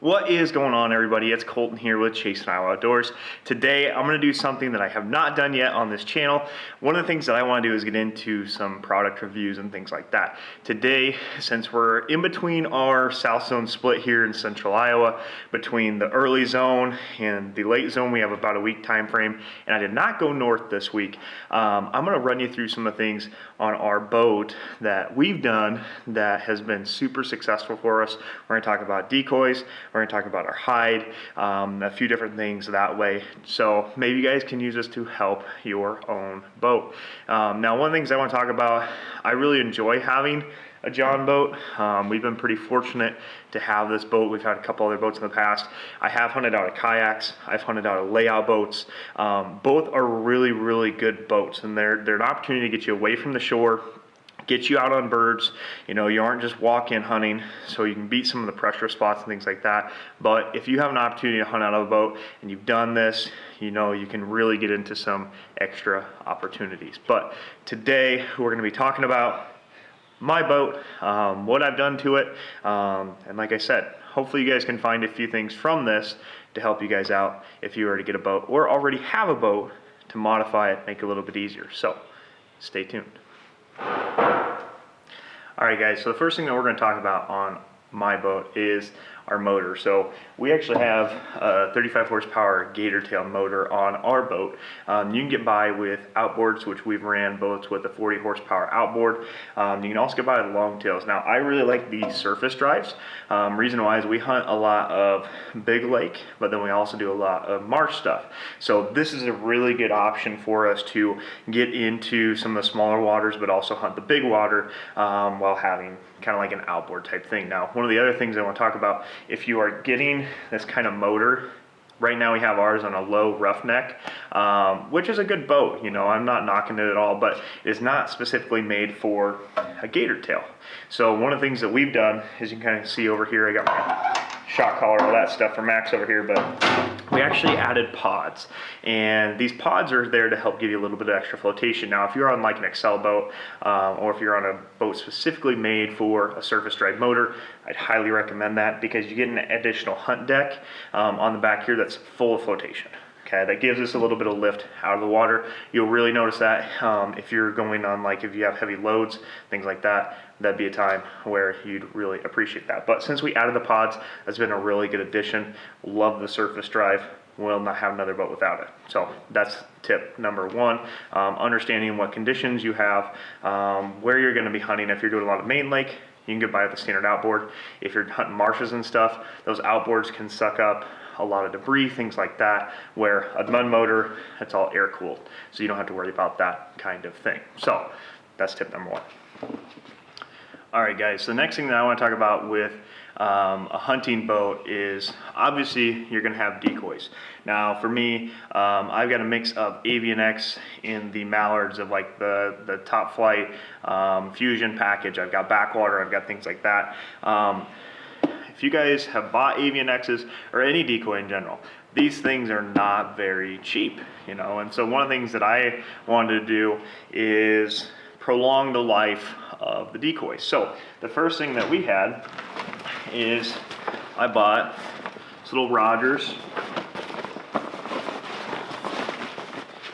What is going on, everybody? It's Colton here with Chasing Iowa Outdoors. Today I'm going to do something that I have not done yet on this channel. One of the things that I want to do is get into some product reviews and things like that. Today, since we're in between our south zone split here in central Iowa, between the early zone and the late zone, we have about a week time frame, and I did not go north this week. I'm going to run you through some of the things on our boat that we've done that has been super successful for us. We're going to talk about decoys. We're going to talk about our hide, a few different things that way. So maybe you guys can use this to help your own boat. Now, one of the things I want to talk about, I really enjoy having a John boat. We've been pretty fortunate to have this boat. We've had a couple other boats in the past. I have hunted out of kayaks. I've hunted out of layout boats. Both are really, really good boats, and they're an opportunity to get you away from the shore, get you out on birds. You know, you aren't just walk-in hunting, so you can beat some of the pressure spots and things like that. But if you have an opportunity to hunt out of a boat and you've done this, you know, you can really get into some extra opportunities. But today we're going to be talking about my boat, what I've done to it, and like I said, hopefully you guys can find a few things from this to help you guys out if you were to get a boat or already have a boat, to modify it, make it a little bit easier. So stay tuned. Alright guys, so the first thing that we're going to talk about on my boat is our motor. So we actually have a 35 horsepower Gator Tail motor on our boat. You can get by with outboards, which we've ran boats with a 40 horsepower outboard. You can also get by with long tails. Now, I really like the surface drives. Reason why is we hunt a lot of big lake, but then we also do a lot of marsh stuff. So this is a really good option for us to get into some of the smaller waters, but also hunt the big water while having kind of like an outboard type thing. Now, one of the other things I want to talk about, if you are getting this kind of motor, right now we have ours on a low roughneck, which is a good boat. You know, I'm not knocking it at all, but it's not specifically made for a gator tail. So one of the things that we've done is, you can kind of see over here, I got my shock collar, all that stuff for Max over here, but we actually added pods, and these pods are there to help give you a little bit of extra flotation. Now, if you're on like an Excel boat, or if you're on a boat specifically made for a surface drive motor, I'd highly recommend that, because you get an additional hunt deck on the back here that's full of flotation. Okay, that gives us a little bit of lift out of the water. You'll really notice that if you're going on, like if you have heavy loads, things like that, that'd be a time where you'd really appreciate that. But since we added the pods, that's been a really good addition. Love the surface drive. We'll not have another boat without it. So that's tip number one. Understanding what conditions you have, where you're going to be hunting. If you're doing a lot of main lake, you can get by with the standard outboard. If you're hunting marshes and stuff, those outboards can suck up a lot of debris, things like that, where a mud motor, it's all air cooled, so you don't have to worry about that kind of thing. So that's tip number one. All right guys, so the next thing that I want to talk about with a hunting boat is, obviously you're going to have decoys. Now for me, I've got a mix of Avian X in the mallards of like the Top Flight Fusion package. I've got backwater, I've got things like that. If you guys have bought Avian X's or any decoy in general, these things are not very cheap, you know, and so one of the things that I wanted to do is prolong the life of the decoys. So the first thing that we had is, I bought this little Rogers. You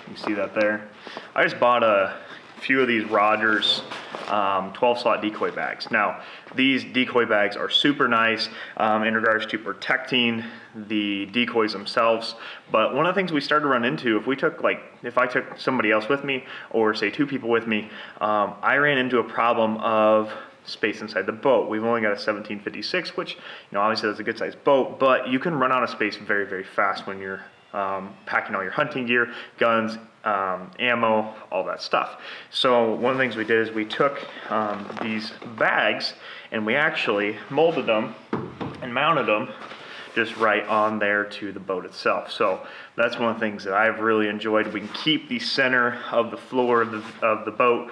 can see that there. I just bought a few of these Rogers 12 slot decoy bags. Now, these decoy bags are super nice in regards to protecting the decoys themselves, but one of the things we started to run into, if I took somebody else with me, or say two people with me, I ran into a problem of space inside the boat. We've only got a 1756, which, you know, obviously that's a good sized boat, but you can run out of space very, very fast when you're packing all your hunting gear, guns, ammo, all that stuff. So one of the things we did is we took these bags and we actually molded them and mounted them just right on there to the boat itself. So that's one of the things that I've really enjoyed. We can keep the center of the floor of the boat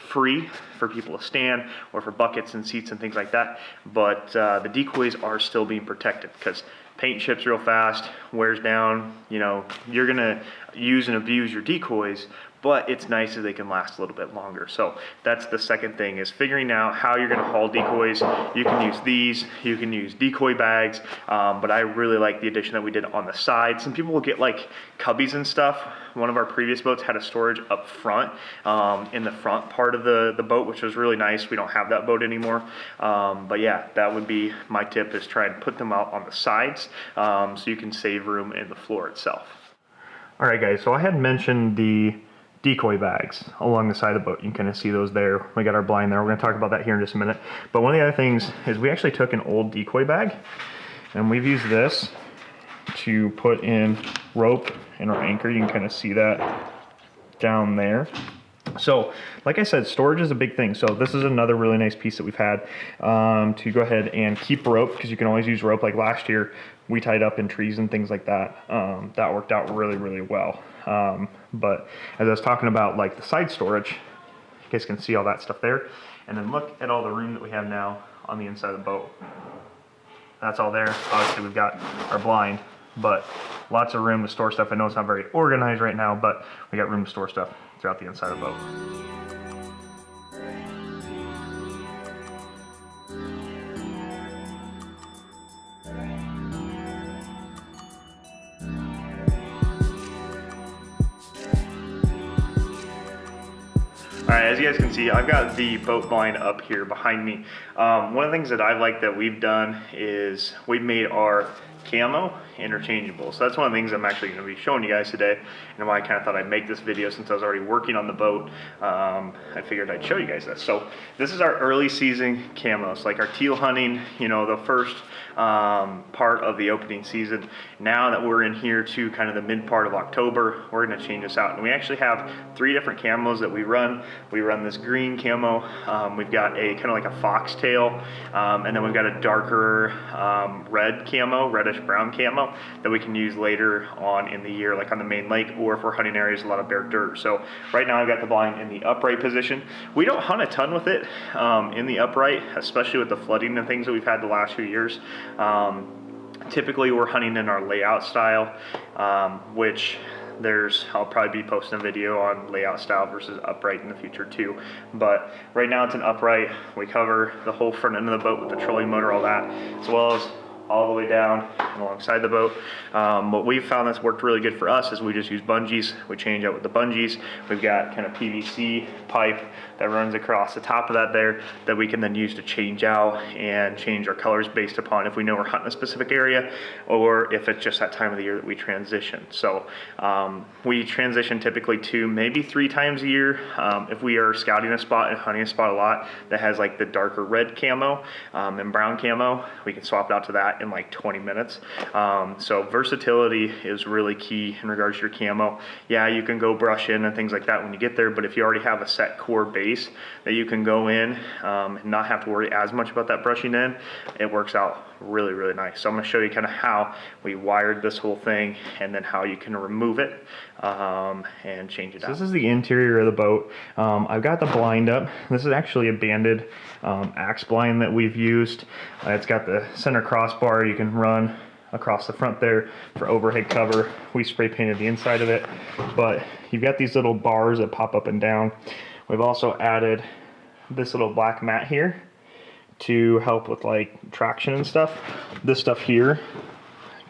free for people to stand or for buckets and seats and things like that. But the decoys are still being protected because paint chips real fast, wears down. You know, you're gonna use and abuse your decoys, but it's nice that they can last a little bit longer. So that's the second thing, is figuring out how you're gonna haul decoys. You can use these, you can use decoy bags, but I really like the addition that we did on the side. Some people will get like cubbies and stuff. One of our previous boats had a storage up front, in the front part of the boat, which was really nice. We don't have that boat anymore. But yeah, that would be my tip, is try and put them out on the sides, so you can save room in the floor itself. All right guys, so I had mentioned the decoy bags along the side of the boat. You can kind of see those there. We got our blind there. We're gonna talk about that here in just a minute. But one of the other things is we actually took an old decoy bag and we've used this to put in rope and our anchor. You can kind of see that down there. So like I said, storage is a big thing. So this is another really nice piece that we've had, to go ahead and keep rope, because you can always use rope. Like last year we tied up in trees and things like that. That worked out really, really well. But as I was talking about like the side storage, you guys can see all that stuff there. And then look at all the room that we have now on the inside of the boat. That's all there. Obviously we've got our blind, but lots of room to store stuff. I know it's not very organized right now, but we got room to store stuff throughout the inside of the boat. All right, as you guys can see, I've got the boat blind up here behind me. One of the things that I like that we've done is we've made our camo interchangeable. So that's one of the things I'm actually going to be showing you guys today, and why I kind of thought I'd make this video since I was already working on the boat. I figured I'd show you guys this. So this is our early season camos, like our teal hunting, you know, the first part of the opening season. Now that we're in here to kind of the mid part of October, we're going to change this out, and we actually have 3 different camos that we run. We run this green camo, we've got a kind of like a foxtail, and then we've got a darker red camo, reddish brown camo, that we can use later on in the year, like on the main lake, or if we're hunting areas a lot of bare dirt. So right now I've got the blind in the upright position. We don't hunt a ton with it in the upright, especially with the flooding and things that we've had the last few years. Typically we're hunting in our layout style, which I'll probably be posting a video on layout style versus upright in the future too. But right now it's an upright. We cover the whole front end of the boat with the trolling motor, all that, as well as all the way down and alongside the boat. What we've found that's worked really good for us is we just use bungees. We change out with the bungees. We've got kind of PVC pipe that runs across the top of that there, that we can then use to change out and change our colors based upon if we know we're hunting a specific area, or if it's just that time of the year that we transition. So we transition typically 2, maybe 3 times a year. If we are scouting a spot and hunting a spot a lot that has like the darker red camo and brown camo, we can swap it out to that in like 20 minutes. So versatility is really key in regards to your camo. Yeah, you can go brush in and things like that when you get there, but if you already have a set core base that you can go in and not have to worry as much about that brushing in, it works out really, really nice. So I'm going to show you kind of how we wired this whole thing, and then how you can remove it and change it out. This is the interior of the boat. I've got the blind up. This is actually a banded axe blind that we've used. It's got the center crossbar you can run across the front there for overhead cover. We spray painted the inside of it, but you've got these little bars that pop up and down. We've also added this little black mat here to help with like traction and stuff. This stuff here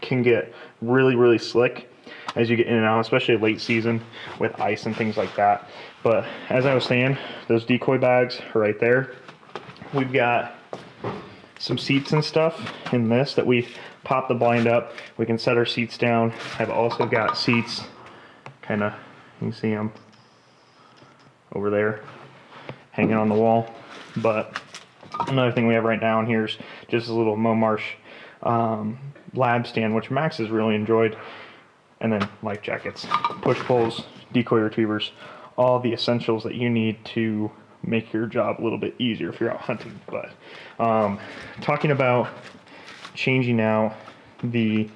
can get really, really slick as you get in and out, especially late season with ice and things like that. But as I was saying, those decoy bags are right there. We've got some seats and stuff in this that we pop the blind up. We can set our seats down. I've also got seats, kind of, you can see them over there hanging on the wall. But another thing we have right down here is just a little Momarsh lab stand, which Max has really enjoyed. And then life jackets, push poles, decoy retrievers, all the essentials that you need to make your job a little bit easier if you're out hunting. But talking about changing out the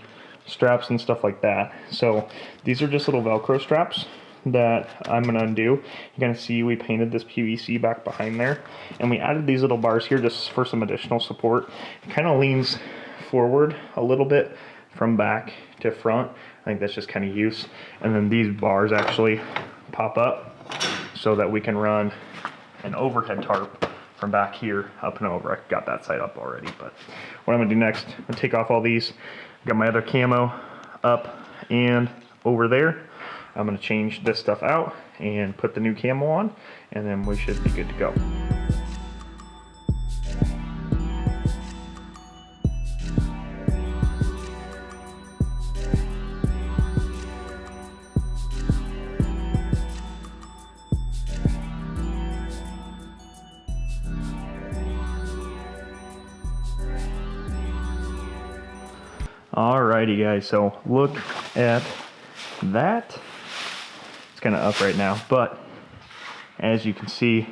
straps and stuff like that. So these are just little Velcro straps that I'm gonna undo, you're gonna see we painted this PVC back behind there, and we added these little bars here just for some additional support. It kind of leans forward a little bit from back to front. I think that's just kind of use. And then these bars actually pop up so that we can run an overhead tarp from back here up and over. I got that side up already, but what I'm gonna do next, I'm gonna take off all these. Got my other camo up and over there. I'm gonna change this stuff out and put the new camo on, and then we should be good to go. Alrighty guys, so look at that. It's kind of up right now, but as you can see,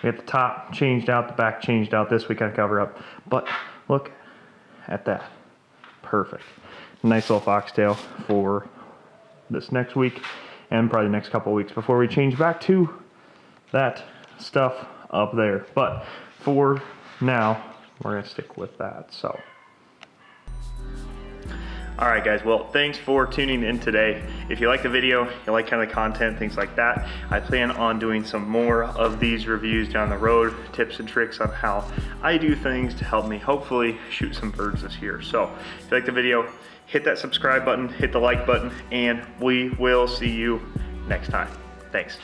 we got the top changed out, the back changed out, this we kind of cover up, but look at that. Perfect. Nice little foxtail for this next week and probably the next couple of weeks before we change back to that stuff up there. But for now, we're gonna stick with that. So all right guys, well thanks for tuning in today. If you like the video, you like kind of the content, things like that, I plan on doing some more of these reviews down the road, tips and tricks on how I do things to help me hopefully shoot some birds this year. So if you like the video, hit that subscribe button, hit the like button, and we will see you next time. Thanks.